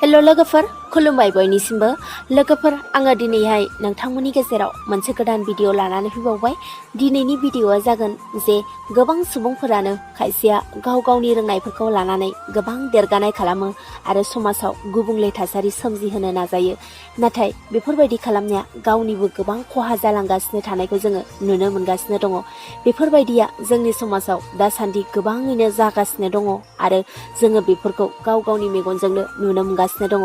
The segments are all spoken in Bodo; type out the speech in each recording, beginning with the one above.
हेलो लोगोफोर खुलुमबाय बयनिसिमबो लोगोफोर आङो दिनैहाय नोंथांमोननि गेजेराव मोनसे गोदान भिडिअ लानानै फैबावबाय। दिनैनि भिडिअआ जागोन जे गोबां सुबुंफोरानो खायसेया गाव गावनि रोंनायफोरखौ लानानै गोबां देरगानाय खालामो आरो समाजाव गुबुंले थासारि सोमजिहोनो नाजायो। नाथाय बेफोरबायदि खालामनाया गावनिबो गोबां खहा जालांगासिनो थानायखौ जोङो नुनो मोनगासिनो दङ। बेफोरबायदिया जोंनि समाजाव दासान्दि गोबाङैनो जागासिनो दङ आरो जोङो बेफोरखौ गाव गावनि मेगनजोंनो नुनो मोनगासिनो दङ।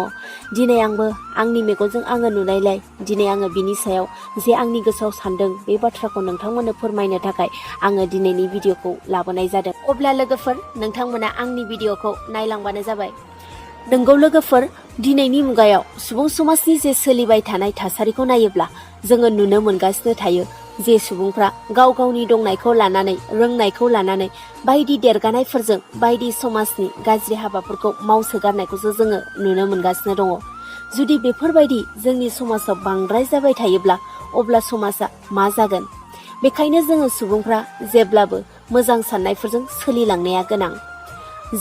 दिनै आंबो आंनि मेगनजों आङो नुनायलाय दिनै आङो बिनि सायाव जे आंनि गोसोआव सानदों बे बाथ्राखौ नोंथांमोननो फोरमायनो थाखाय आङो दिनैनि भिडिअखौ लाबोनाय जादों। अब्ला लोगोफोर नोंथांमोना आंनि भिडिअखौ नायलांबानो जाबाय। नंगौ लोगोफोर, दिनैनि मुगायाव सुबुं समाजनि जे सोलिबाय थानाय थासारिखौ नायोब्ला जोङो नुनो मोनगासिनो थायो जे सुबुंफ्रा गाव गावनि दंनायखौ लानानै रोंनायखौ लानानै बायदि देरगानायफोरजों बायदि समाजनि गाज्रि हाबाफोरखौ मावसोगारनायखौसो जोङो नुनो मोनगासिनो दङ। जुदि बेफोरबायदि जोंनि समाजाव बांद्राय जाबाय थायोब्ला अब्ला समाजा मा जागोन? बेखायनो जोङो सुबुंफ्रा जेब्लाबो मोजां साननायफोरजों सोलिलांनाया गोनां।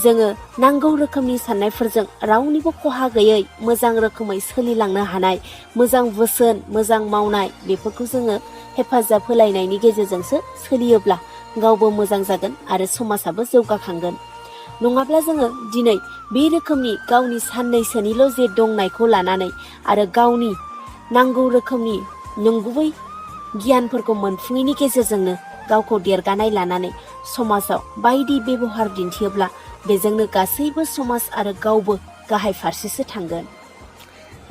जोङो नांगौ रोखोमनि साननायफोरजों रावनिबो खहा गैयै मोजां रोखोमै सोलिलांनो हानाय, मोजां बोसोन मोजां मावनाय बेफोरखौ जोङो हेफाजाब होलायनायनि गेजेरजोंसो सोलियोब्ला गावबो मोजां जागोन आरो समाजाबो जौगाखांगोन। नङाब्ला जोङो दिनै बे रोखोमनि गावनि साननैसोनिल' जे दंनायखौ लानानै आरो गावनि नांगौ रोखोमनि नंगुबै गियानफोरखौ मोनफुङैनि गेजेरजोंनो गावखौ देरगानाय लानानै समाजाव बायदि बेबहार दिन्थियोब्ला बेजोंनो गासैबो समाज आरो गावबो गाहाय फारसेसो थांगोन।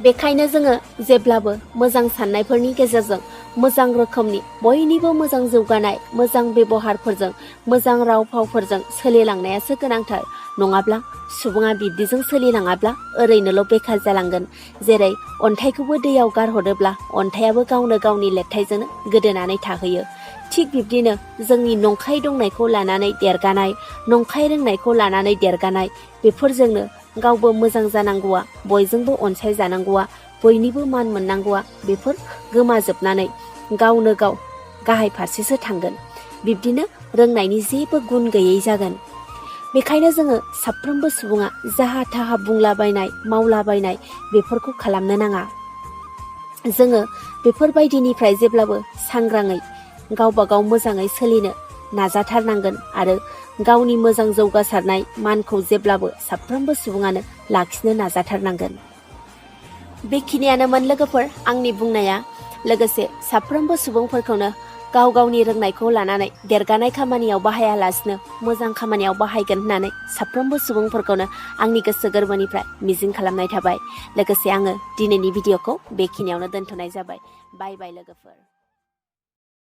बेखायनो जोङो जेब्लाबो मोजां साननायफोरनि गेजेरजों मोजां रोखोमनि बयनिबो मोजां जौगानाय मोजां बेबहारफोरजों मोजां राव फावफोरजों सोलिलांनायासो गोनांथार। नङाब्ला सुबुङा बिब्दिजों सोलिलाङाब्ला ओरैनोल' बेखार जालांगोन। जेरै अन्थाइखौबो दैयाव गारहरोब्ला अन्थाइयाबो गावनो गावनि लेरथाइजोंनो गोदोनानै थाहैयो। थिग बिब्दिनो जोंनि नंखाय दंनायखौ लानानै देरगानाय, नंखाय रोंनायखौ लानानै देरगानाय बेफोरजोंनो गावबो मोजां जानांगौआ, बयजोंबो अनसायजानांगौआ, बयनिबो मान मोननांगौआ बेफोर गोमाजोबनानै गावनो गाव गाहाय फारसेसो थांगोन। बिब्दिनो रोंनायनि जेबो गुन गैयै जागोन। बेखायनो जोङो साफ्रोमबो सुबुङा जाहा थाहा बुंलाबायनाय मावलाबायनाय बेफोरखौ खालामनो नाङा। जोङो बेफोरबायदिनिफ्राय जेब्लाबो सांग्राङै गावबा गाव मोजाङै सोलिनो नाजाथारनांगोन आरो गावनि मोजां जौगासारनाय मानखौ जेब्लाबो साफ्रोमबो सुबुङानो लाखिनो नाजाथारनांगोन। बेखिनियानोमोन लोगोफोर आंनि बुंनाया। लोगोसे साफ्रोमबो सुबुंफोरखौनो गाव गावनि रोंनायखौ लानानै देरगानाय खामानियाव बाहायालासिनो मोजां खामानियाव बाहायगोन होननानै साफ्रोमबो सुबुंफोरखौनो आंनि गोसो गोरबोनिफ्राय मिजिं खालामनाय थाबाय। लोगोसे आङो दिनैनि भिडिअखौ बेखिनियावनो दोनथ'नाय जाबाय। बाय बाय लोगोफोर।